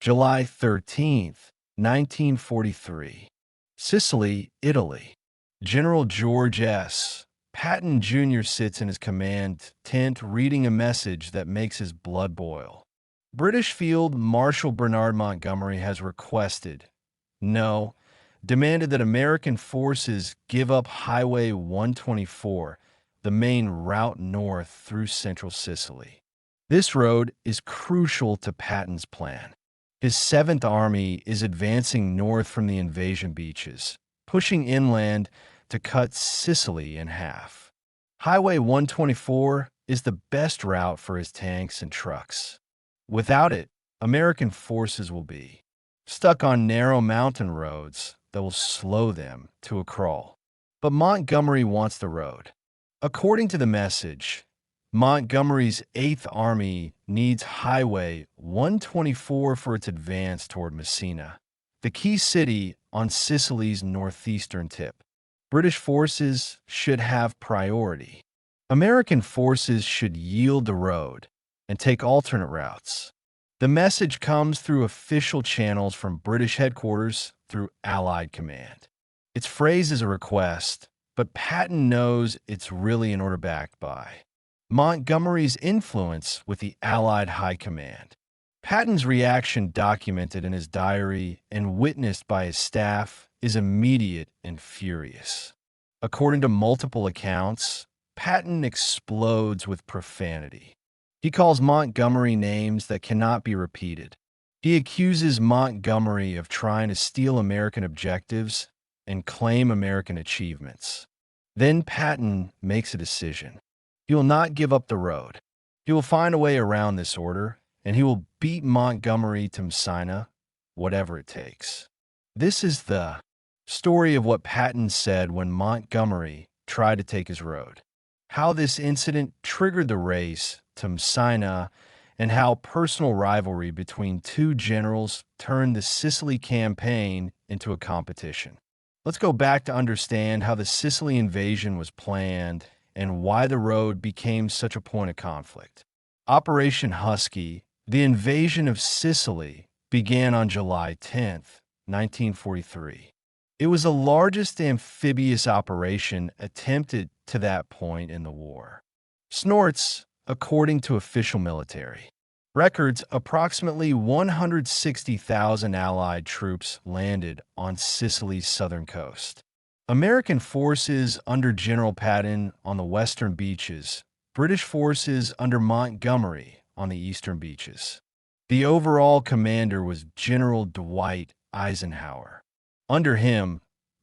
July 13th, 1943. Sicily, Italy. General George S. Patton Jr. sits in his command tent reading a message that makes his blood boil. British Field Marshal Bernard Montgomery has demanded that American forces give up Highway 124, the main route north through central Sicily. This road is crucial to Patton's plan. His 7th Army is advancing north from the invasion beaches, pushing inland to cut Sicily in half. Highway 124 is the best route for his tanks and trucks. Without it, American forces will be stuck on narrow mountain roads that will slow them to a crawl. But Montgomery wants the road. According to the message, Montgomery's 8th Army needs Highway 124 for its advance toward Messina, the key city on Sicily's northeastern tip. British forces should have priority. American forces should yield the road and take alternate routes. The message comes through official channels from British headquarters through Allied command. It's phrased as a request, but Patton knows it's really an order backed by Montgomery's influence with the Allied High Command. Patton's reaction, documented in his diary and witnessed by his staff, is immediate and furious. According to multiple accounts, Patton explodes with profanity. He calls Montgomery names that cannot be repeated. He accuses Montgomery of trying to steal American objectives and claim American achievements. Then Patton makes a decision. He will not give up the road. He will find a way around this order, and he will beat Montgomery to Messina, whatever it takes. This is the story of what Patton said when Montgomery tried to take his road, how this incident triggered the race to Messina, and how personal rivalry between two generals turned the Sicily campaign into a competition. Let's go back to understand how the Sicily invasion was planned and why the road became such a point of conflict. Operation Husky, the invasion of Sicily, began on July 10th, 1943. It was the largest amphibious operation attempted to that point in the war. Snorts, according to official military records, approximately 160,000 Allied troops landed on Sicily's southern coast. American forces under General Patton on the western beaches, British forces under Montgomery on the eastern beaches. The overall commander was General Dwight Eisenhower. Under him,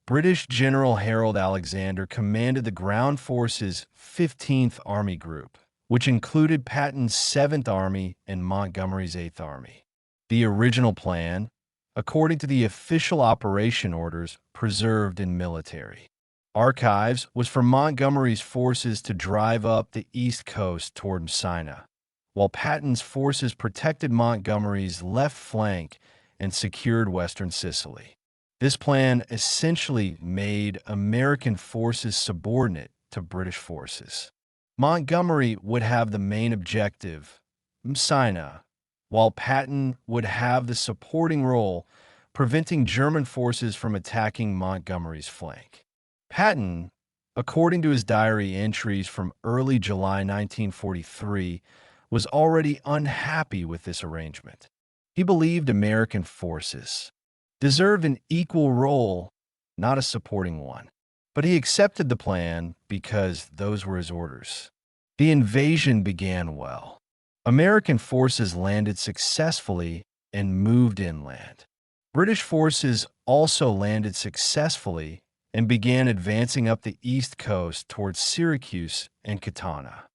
British General Harold Alexander commanded the ground forces' 15th Army Group, which included Patton's 7th Army and Montgomery's 8th Army. The original plan, according to the official operation orders preserved in military archives, was for Montgomery's forces to drive up the east coast toward Messina, while Patton's forces protected Montgomery's left flank and secured western Sicily. This plan essentially made American forces subordinate to British forces. Montgomery would have the main objective, Messina, while Patton would have the supporting role, preventing German forces from attacking Montgomery's flank. Patton, according to his diary entries from early July 1943, was already unhappy with this arrangement. He believed American forces deserved an equal role, not a supporting one. But he accepted the plan because those were his orders. The invasion began well. American forces landed successfully and moved inland. British forces also landed successfully and began advancing up the east coast towards Syracuse and Catania.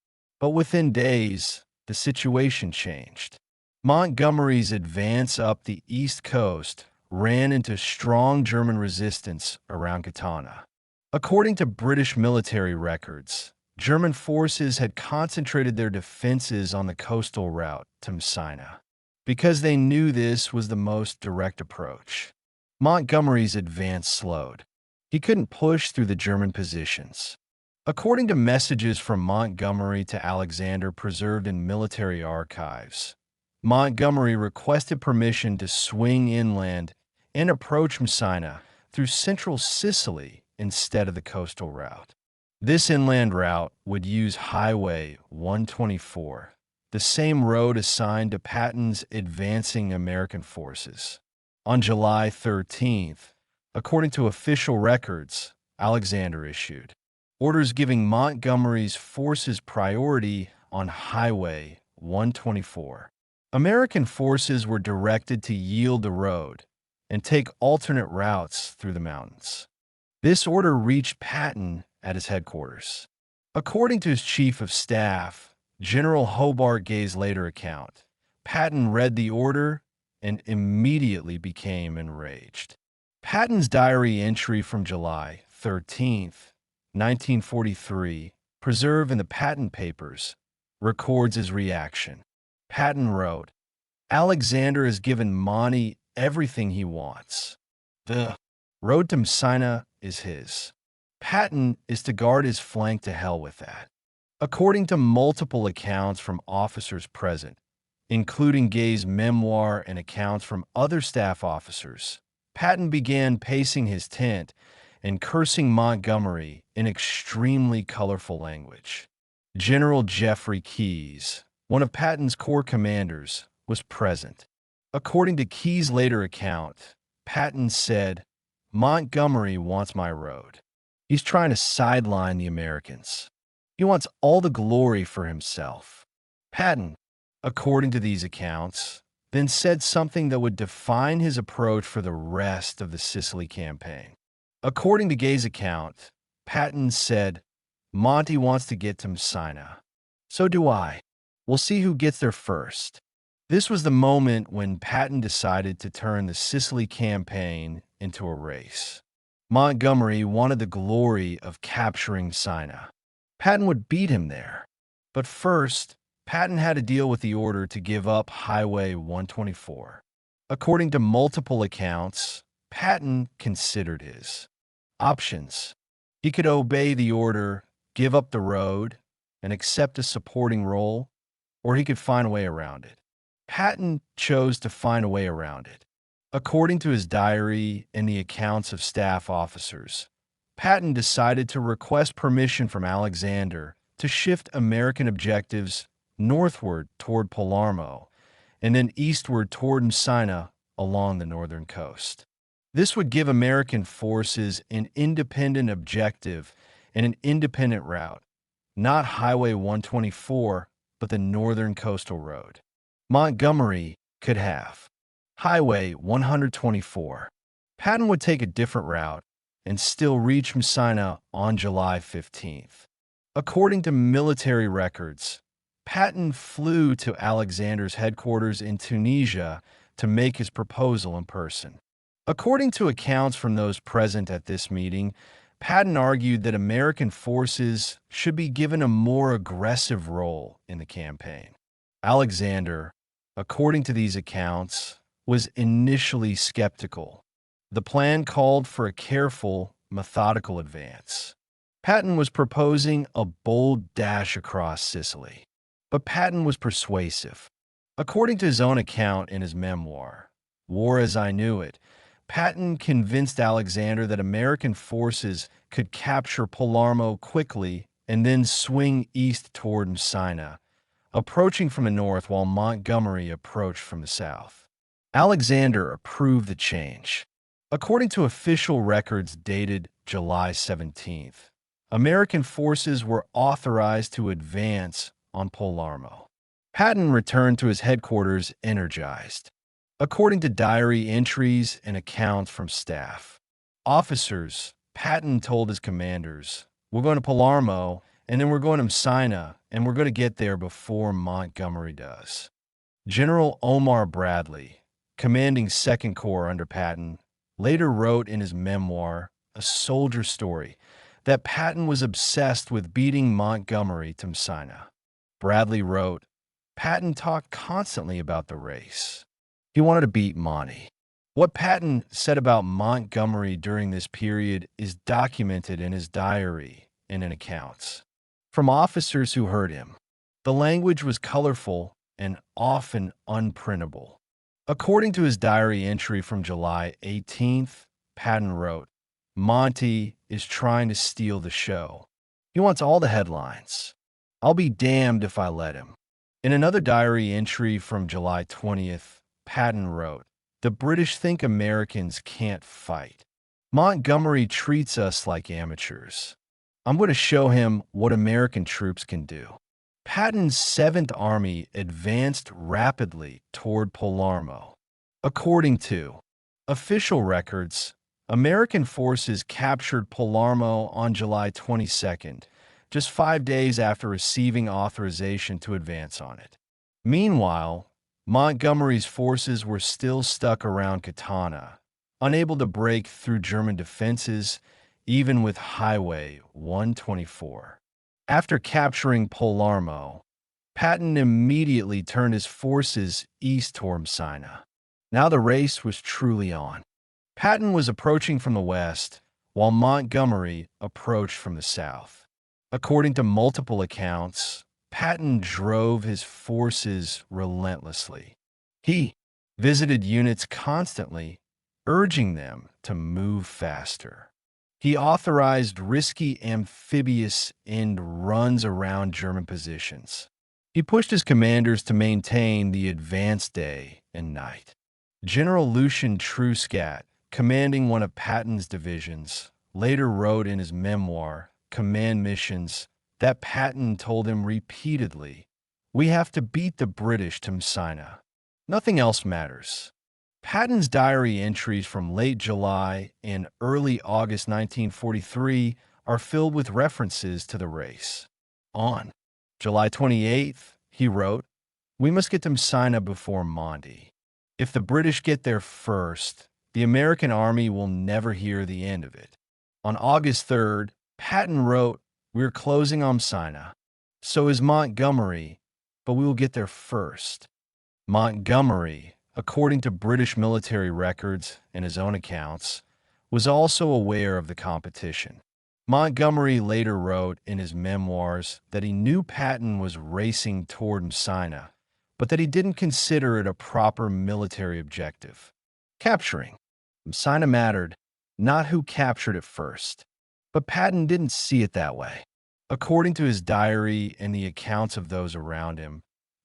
But within days, the situation changed. Montgomery's advance up the east coast ran into strong German resistance around Catania. According to British military records, German forces had concentrated their defenses on the coastal route to Messina because they knew this was the most direct approach. Montgomery's advance slowed. He couldn't push through the German positions. According to messages from Montgomery to Alexander preserved in military archives, Montgomery requested permission to swing inland and approach Messina through central Sicily instead of the coastal route. This inland route would use Highway 124, the same road assigned to Patton's advancing American forces. On July 13th, according to official records, Alexander issued orders giving Montgomery's forces priority on Highway 124. American forces were directed to yield the road and take alternate routes through the mountains. This order reached Patton at his headquarters. According to his chief of staff, General Hobart Gay's later account, Patton read the order and immediately became enraged. Patton's diary entry from July 13th, 1943, preserved in the Patton Papers, records his reaction. Patton wrote, "Alexander has given Monty everything he wants. The road to Messina is his. Patton is to guard his flank to hell with that." According to multiple accounts from officers present, including Gay's memoir and accounts from other staff officers, Patton began pacing his tent and cursing Montgomery in extremely colorful language. General Jeffrey Keyes, one of Patton's corps commanders, was present. According to Keyes' later account, Patton said, "Montgomery wants my road. He's trying to sideline the Americans. He wants all the glory for himself." Patton, according to these accounts, then said something that would define his approach for the rest of the Sicily campaign. According to Gay's account, Patton said, "Monty wants to get to Messina. So do I. We'll see who gets there first." This was the moment when Patton decided to turn the Sicily campaign into a race. Montgomery wanted the glory of capturing Messina. Patton would beat him there. But first, Patton had to deal with the order to give up Highway 124. According to multiple accounts, Patton considered his options. He could obey the order, give up the road, and accept a supporting role, or he could find a way around it. Patton chose to find a way around it. According to his diary and the accounts of staff officers, Patton decided to request permission from Alexander to shift American objectives northward toward Palermo and then eastward toward Messina along the northern coast. This would give American forces an independent objective and an independent route, not Highway 124, but the northern coastal road. Montgomery could have Highway 124. Patton would take a different route and still reach Messina on July 15th. According to military records, Patton flew to Alexander's headquarters in Tunisia to make his proposal in person. According to accounts from those present at this meeting, Patton argued that American forces should be given a more aggressive role in the campaign. Alexander, according to these accounts, was initially skeptical. The plan called for a careful, methodical advance. Patton was proposing a bold dash across Sicily. But Patton was persuasive. According to his own account in his memoir, War as I Knew It, Patton convinced Alexander that American forces could capture Palermo quickly and then swing east toward Messina, approaching from the north while Montgomery approached from the south. Alexander approved the change. According to official records dated July 17th, American forces were authorized to advance on Palermo. Patton returned to his headquarters energized. According to diary entries and accounts from staff officers, Patton told his commanders, "We're going to Palermo, and then we're going to Messina, and we're going to get there before Montgomery does." General Omar Bradley, commanding 2nd Corps under Patton, later wrote in his memoir, A Soldier Story, that Patton was obsessed with beating Montgomery to Messina. Bradley wrote, "Patton talked constantly about the race. He wanted to beat Monty." What Patton said about Montgomery during this period is documented in his diary and in accounts from officers who heard him. The language was colorful and often unprintable. According to his diary entry from July 18th, Patton wrote, "Monty is trying to steal the show. He wants all the headlines. I'll be damned if I let him." In another diary entry from July 20th, Patton wrote, "The British think Americans can't fight. Montgomery treats us like amateurs. I'm going to show him what American troops can do." Patton's 7th Army advanced rapidly toward Palermo. According to official records, American forces captured Palermo on July 22nd, just 5 days after receiving authorization to advance on it. Meanwhile, Montgomery's forces were still stuck around Catania, unable to break through German defenses, even with Highway 124. After capturing Palermo, Patton immediately turned his forces east toward Messina. Now the race was truly on. Patton was approaching from the west, while Montgomery approached from the south. According to multiple accounts, Patton drove his forces relentlessly. He visited units constantly, urging them to move faster. He authorized risky amphibious end runs around German positions. He pushed his commanders to maintain the advance day and night. General Lucian Truscat, commanding one of Patton's divisions, later wrote in his memoir, Command Missions, that Patton told him repeatedly, "We have to beat the British to Messina. Nothing else matters." Patton's diary entries from late July and early August 1943 are filled with references to the race. On July 28th, he wrote, "We must get to Messina before Monday. If the British get there first, the American army will never hear the end of it." On August 3rd, Patton wrote, "We're closing on Messina. So is Montgomery, but we will get there first." Montgomery, according to British military records and his own accounts, was also aware of the competition. Montgomery later wrote in his memoirs that he knew Patton was racing toward Messina, but that he didn't consider it a proper military objective. Capturing Messina mattered, not who captured it first. But Patton didn't see it that way. According to his diary and the accounts of those around him,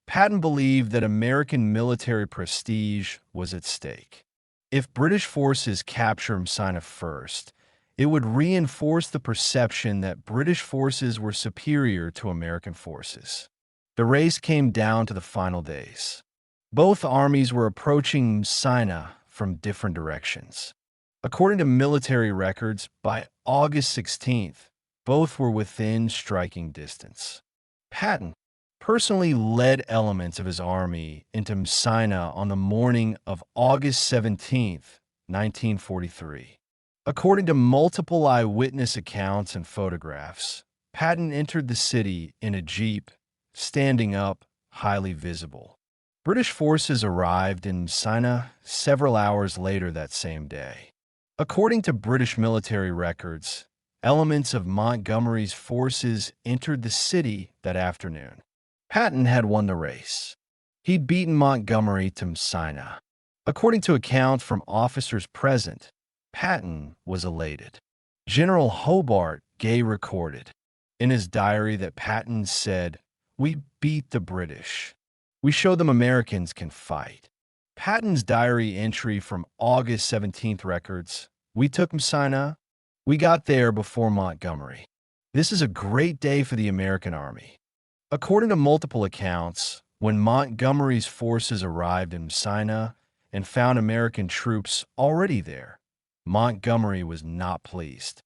Patton believed that American military prestige was at stake. If British forces captured Messina first, it would reinforce the perception that British forces were superior to American forces. The race came down to the final days. Both armies were approaching Messina from different directions. According to military records, by August 16th, both were within striking distance. Patton personally led elements of his army into Messina on the morning of August 17th, 1943. According to multiple eyewitness accounts and photographs, Patton entered the city in a jeep, standing up, highly visible. British forces arrived in Messina several hours later that same day. According to British military records, elements of Montgomery's forces entered the city that afternoon. Patton had won the race. He'd beaten Montgomery to Messina. According to accounts from officers present, Patton was elated. General Hobart Gay recorded in his diary that Patton said, "We beat the British. We show them Americans can fight." Patton's diary entry from August 17th records, "We took Messina. We got there before Montgomery. This is a great day for the American army." According to multiple accounts, when Montgomery's forces arrived in Messina and found American troops already there, Montgomery was not pleased.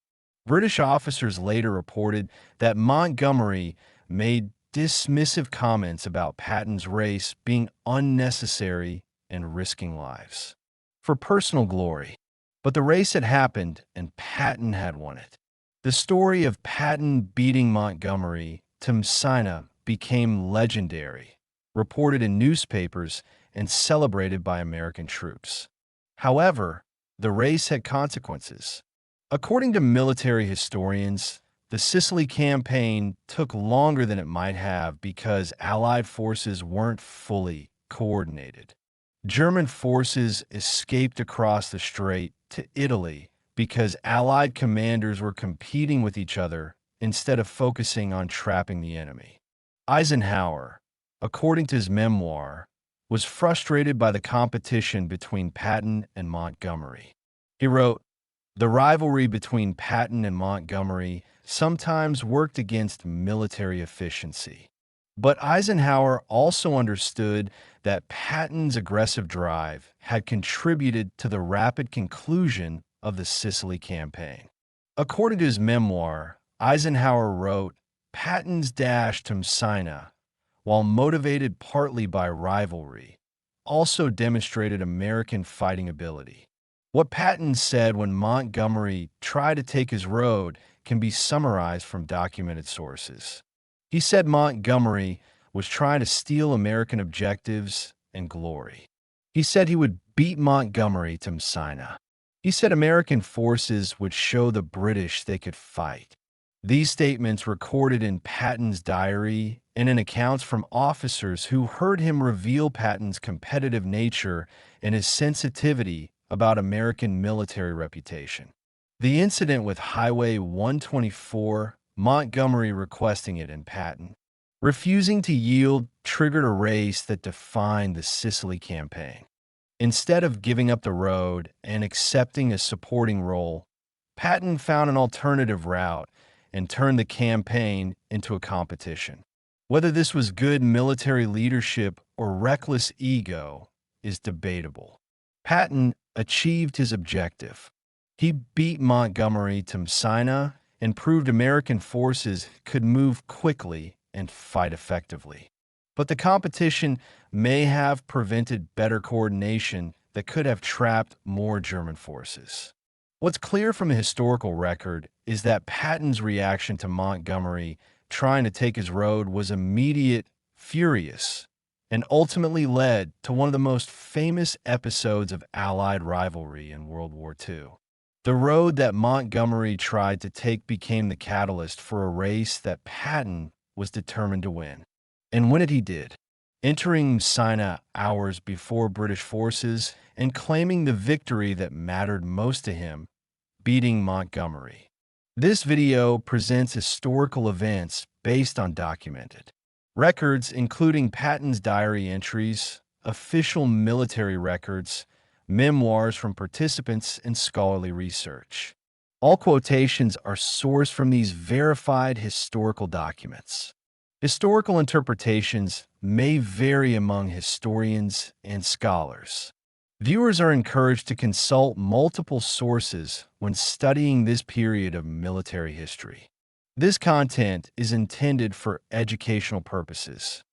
British officers later reported that Montgomery made dismissive comments about Patton's race being unnecessary and risking lives for personal glory. But the race had happened, and Patton had won it. The story of Patton beating Montgomery to Messina became legendary, reported in newspapers, and celebrated by American troops. However, the race had consequences. According to military historians, The Sicily campaign took longer than it might have because Allied forces weren't fully coordinated. German forces escaped across the strait to Italy because Allied commanders were competing with each other instead of focusing on trapping the enemy. Eisenhower, according to his memoir, was frustrated by the competition between Patton and Montgomery. He wrote, "The rivalry between Patton and Montgomery sometimes worked against military efficiency. But Eisenhower also understood that Patton's aggressive drive had contributed to the rapid conclusion of the Sicily campaign." According to his memoir, Eisenhower wrote, "Patton's dash to Messina, while motivated partly by rivalry, also demonstrated American fighting ability." What Patton said when Montgomery tried to take his road can be summarized from documented sources. He said Montgomery was trying to steal American objectives and glory. He said he would beat Montgomery to Messina. He said American forces would show the British they could fight. These statements recorded in Patton's diary and in accounts from officers who heard him reveal Patton's competitive nature and his sensitivity about American military reputation. The incident with Highway 124, Montgomery requesting it, and Patton refusing to yield triggered a race that defined the Sicily campaign. Instead of giving up the road and accepting a supporting role, Patton found an alternative route and turned the campaign into a competition. Whether this was good military leadership or reckless ego is debatable. Patton achieved his objective. He beat Montgomery to Messina and proved American forces could move quickly and fight effectively. But the competition may have prevented better coordination that could have trapped more German forces. What's clear from the historical record is that Patton's reaction to Montgomery trying to take his road was immediate, furious, and ultimately led to one of the most famous episodes of Allied rivalry in World War II. The road that Montgomery tried to take became the catalyst for a race that Patton was determined to win. And win it he did, entering Messina hours before British forces and claiming the victory that mattered most to him, beating Montgomery. This video presents historical events based on documented records, including Patton's diary entries, official military records, memoirs from participants, and scholarly research. All quotations are sourced from these verified historical documents. Historical interpretations may vary among historians and scholars. Viewers are encouraged to consult multiple sources when studying this period of military history. This content is intended for educational purposes.